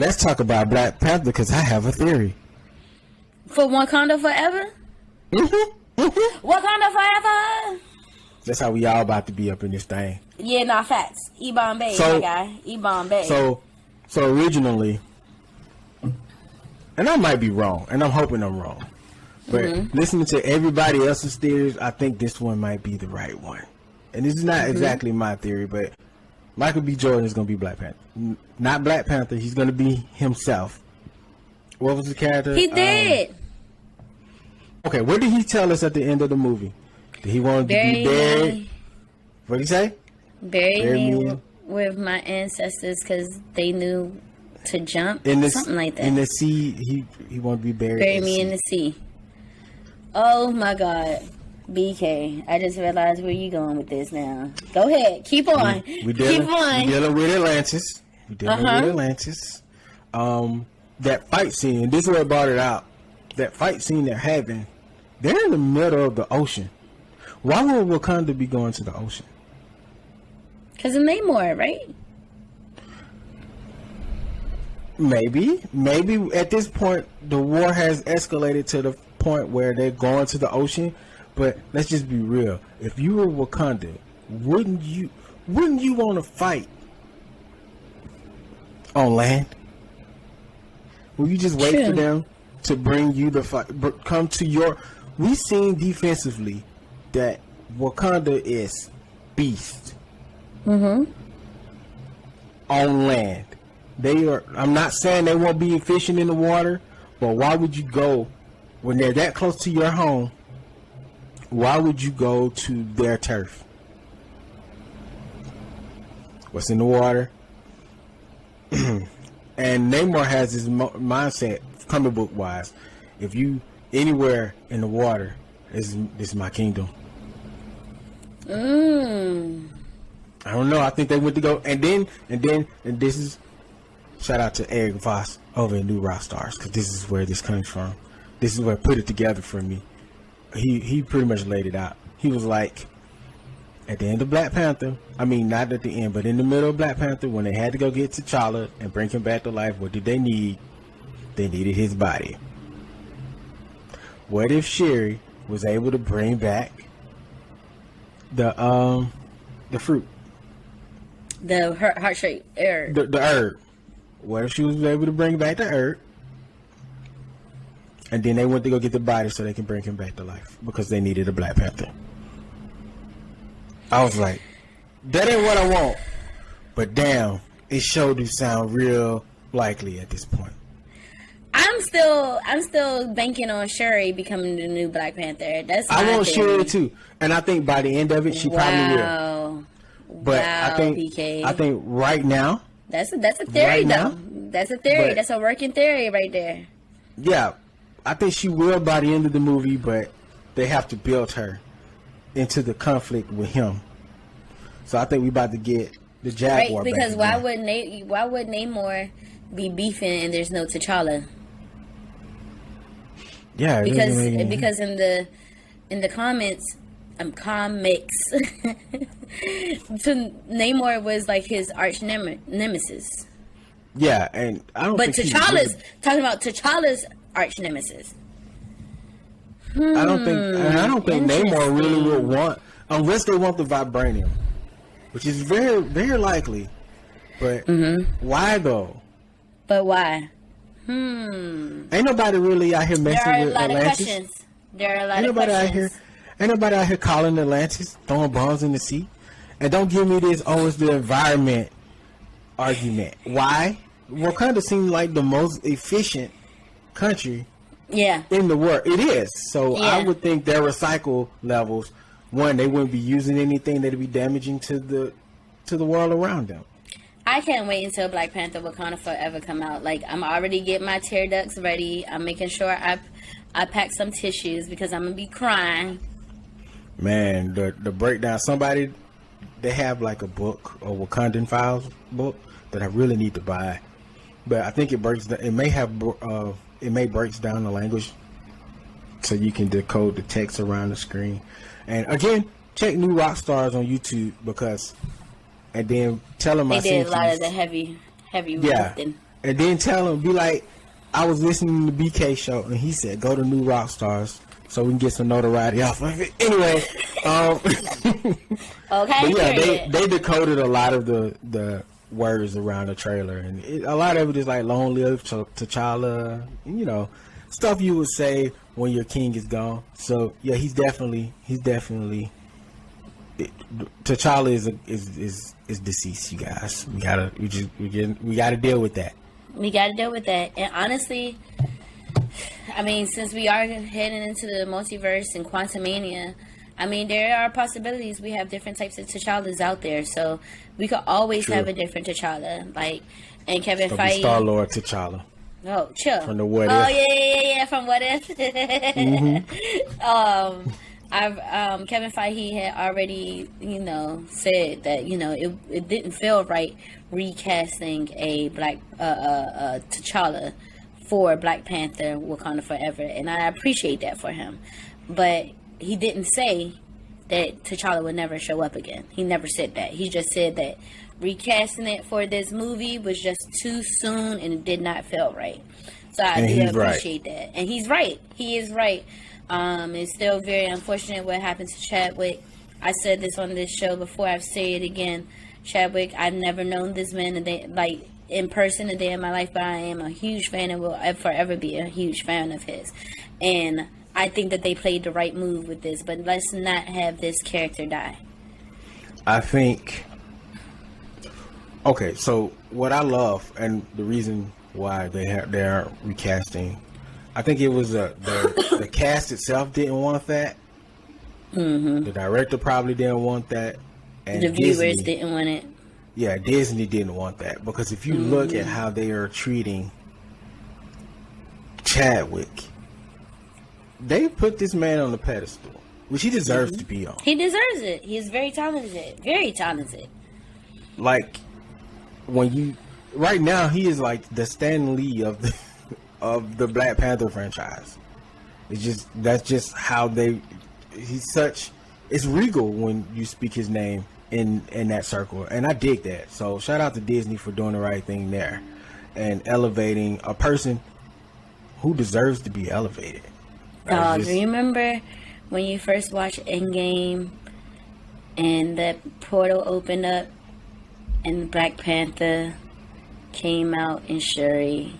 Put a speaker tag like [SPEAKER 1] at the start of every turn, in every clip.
[SPEAKER 1] let's talk about Black Panther because I have a theory.
[SPEAKER 2] For Wakanda forever? Wakanda forever?
[SPEAKER 1] That's how we all about to be up in this thing.
[SPEAKER 2] Yeah, nah, facts. E-Bomb Bay, my guy. E-Bomb Bay.
[SPEAKER 1] So originally, and I might be wrong, and I'm hoping I'm wrong, but listening to everybody else's theories, I think this one might be the right one. And this is not exactly my theory, but Micheal B Jordan is going to be Black Panther. Not Black Panther, he's going to be himself. What was the character?
[SPEAKER 2] He did.
[SPEAKER 1] Okay, what did he tell us at the end of the movie? Did he want to be buried? What did he say?
[SPEAKER 2] Bury me with my ancestors because they knew to jump. Something like that.
[SPEAKER 1] In the sea, he wanted to be buried.
[SPEAKER 2] Bury me in the sea. Oh my God. BK, I just realized where you going with this now. Go ahead. Keep on. Keep on.
[SPEAKER 1] We're dealing with Atlantis. That fight scene, this is what brought it out. That fight scene they're having, they're in the middle of the ocean. Why would Wakanda be going to the ocean?
[SPEAKER 2] Because of Namor, right?
[SPEAKER 1] Maybe at this point the war has escalated to the point where they're going to the ocean. But let's just be real. If you were Wakanda, wouldn't you want to fight on land? Will you just wait for them to bring you the fight? Come to your. We've seen defensively that Wakanda is beast. On land, they are. I'm not saying they won't be efficient in the water, but why would you go when they're that close to your home? Why would you go to their turf? What's in the water? And Namor has his mindset, comic book wise. If you anywhere in the water, this is my kingdom. I don't know. I think they went to go, and this is shout out to Eric Voss over at New Rock Stars because this is where this comes from. This is where put it together for me. He pretty much laid it out. He was like, at the end of Black Panther, I mean, not at the end, but in the middle of Black Panther, when they had to go get T'Challa and bring him back to life, what did they need? They needed his body. What if Shuri was able to bring back the fruit?
[SPEAKER 2] The heart-shaped herb.
[SPEAKER 1] The herb. What if she was able to bring back the herb? And then they went to go get the body so they can bring him back to life because they needed a Black Panther. I was like, that ain't what I want. But damn, it sure do sound real likely at this point.
[SPEAKER 2] I'm still banking on Shuri becoming the new Black Panther. I
[SPEAKER 1] want Shuri too. And I think by the end of it she probably will. But I think
[SPEAKER 2] BK.
[SPEAKER 1] I think right now
[SPEAKER 2] that's a theory though. That's a theory. That's a working theory right there.
[SPEAKER 1] Yeah. I think she will by the end of the movie, but they have to build her into the conflict with him. So I think we about to get the Jaguar.
[SPEAKER 2] Right, because why would Namor be beefing and there's no T'Challa?
[SPEAKER 1] Yeah,
[SPEAKER 2] because in the comics, Namor was like his arch nemesis.
[SPEAKER 1] Yeah, and I don't.
[SPEAKER 2] But T'Challa's talking about T'Challa's arch nemesis.
[SPEAKER 1] I don't think Namor really would want, unless they want the vibranium, which is very, very likely. But why though?
[SPEAKER 2] But why?
[SPEAKER 1] Ain't nobody really out here messing with Atlantis.
[SPEAKER 2] There are a lot of questions.
[SPEAKER 1] Ain't nobody out here calling Atlantis, throwing bombs in the sea. And don't give me this, it's the environment argument. Why? Wakanda seems like the most efficient country in the world. It is. So I would think their recycle levels, one, they wouldn't be using anything that'd be damaging to the world around them.
[SPEAKER 2] I can't wait until Black Panther Wakanda Forever come out. Like, I'm already getting my tear ducts ready. I'm making sure I pack some tissues because I'm gonna be crying. Man,
[SPEAKER 1] the breakdown. They have like a book, a Wakandan Files book that I really need to buy. But I think it breaks down. It may breaks down the language so you can decode the text around the screen. And again, check New Rock Stars on YouTube and then tell them
[SPEAKER 2] they did a lot of the heavy lifting.
[SPEAKER 1] and then tell him, be like, I was listening to the BK show, and he said, go to New Rock Stars so we can get some notoriety off of it. Anyway,
[SPEAKER 2] okay,
[SPEAKER 1] but yeah, they decoded a lot of the words around the trailer, and a lot of it is like "Long live T'Challa," you know, stuff you would say when your king is gone. So yeah, he's definitely T'Challa is deceased. You guys, we gotta deal with that.
[SPEAKER 2] We gotta deal with that. And honestly, I mean, since we are heading into the multiverse and Quantumania, I mean, there are possibilities. We have different types of T'Challas out there, so we could always have a different T'Challa. Like, and Kevin Feige,
[SPEAKER 1] Star-Lord T'Challa.
[SPEAKER 2] Oh, chill.
[SPEAKER 1] From the What If.
[SPEAKER 2] Oh yeah. From What If. Kevin Feige had already, said that it didn't feel right recasting a black T'Challa for Black Panther Wakanda Forever, and I appreciate that for him. But he didn't say that T'Challa would never show up again. He never said that. He just said that recasting it for this movie was just too soon and it did not feel right. So I do appreciate that. And he's right. He is right. It's still very unfortunate what happened to Chadwick. I said this on this show before. I've said it again. Chadwick, I've never known this man in person a day in my life, but I am a huge fan and will forever be a huge fan of his. And I think that they played the right move with this, but let's not have this character die.
[SPEAKER 1] I think. Okay, so what I love and the reason why they are recasting, I think it was the cast itself didn't want that. Mm-hmm. The director probably didn't want that, and
[SPEAKER 2] the viewers didn't want it.
[SPEAKER 1] Yeah, Disney didn't want that because if you look at how they are treating Chadwick, they put this man on the pedestal, which he deserves to be on.
[SPEAKER 2] He deserves it. He is very talented. Very talented.
[SPEAKER 1] Like, right now, he is like the Stan Lee of the Black Panther franchise. That's just how it's regal when you speak his name in that circle, and I dig that. So shout out to Disney for doing the right thing there and elevating a person who deserves to be elevated.
[SPEAKER 2] Do you remember when you first watched Endgame and that portal opened up and Black Panther came out and Shuri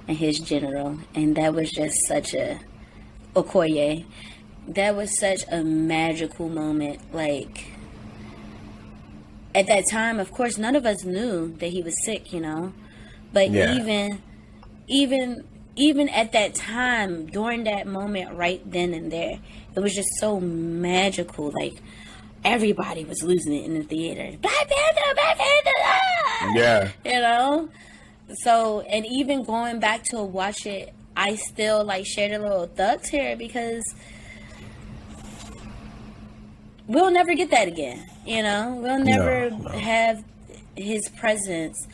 [SPEAKER 2] and his general, and that was just such Okoye, that was such a magical moment. Like, at that time, of course, none of us knew that he was sick, but even at that time, during that moment, right then and there, it was just so magical. Like, everybody was losing it in the theater. Black Panther, ah!
[SPEAKER 1] Yeah.
[SPEAKER 2] So, and even going back to watch it, I still shed a little thugs here because we'll never get that again. We'll never have his presence.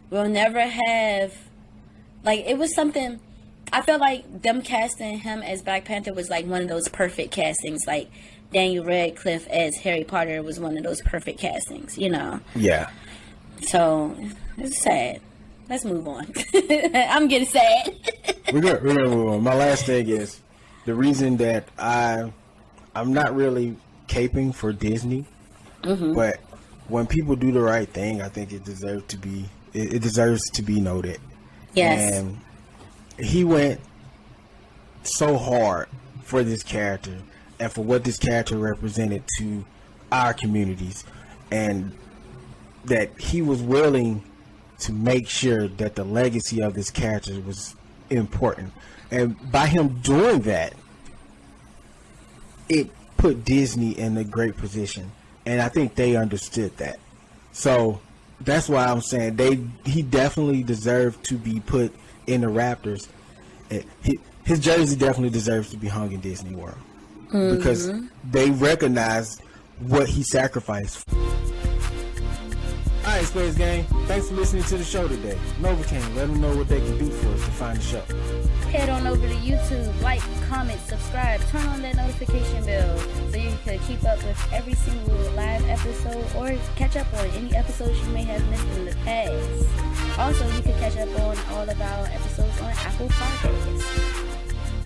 [SPEAKER 2] We'll never have, it was something. I felt like them casting him as Black Panther was one of those perfect castings. Like Daniel Radcliffe as Harry Potter was one of those perfect castings,
[SPEAKER 1] Yeah.
[SPEAKER 2] So it's sad. Let's move on. I'm getting sad.
[SPEAKER 1] We're gonna move on. My last thing is the reason that I'm not really caping for Disney, but when people do the right thing, I think it deserves to be noted.
[SPEAKER 2] Yes.
[SPEAKER 1] And he went so hard for this character and for what this character represented to our communities, and that he was willing to make sure that the legacy of this character was important. And by him doing that, it put Disney in a great position. And I think they understood that. So that's why I'm saying he definitely deserved to be put in the Raptors. His jersey definitely deserves to be hung in Disney World. Because they recognize what he sacrificed. Alright, Space Gang. Thanks for listening to the show today. Novacaine, let them know what they can do for us. find the show?
[SPEAKER 2] Head on over to YouTube, like, comment, subscribe, turn on that notification bell so you can keep up with every single live episode or catch up on any episodes you may have missed in the past. Also, you can catch up on all of our episodes on Apple Podcasts.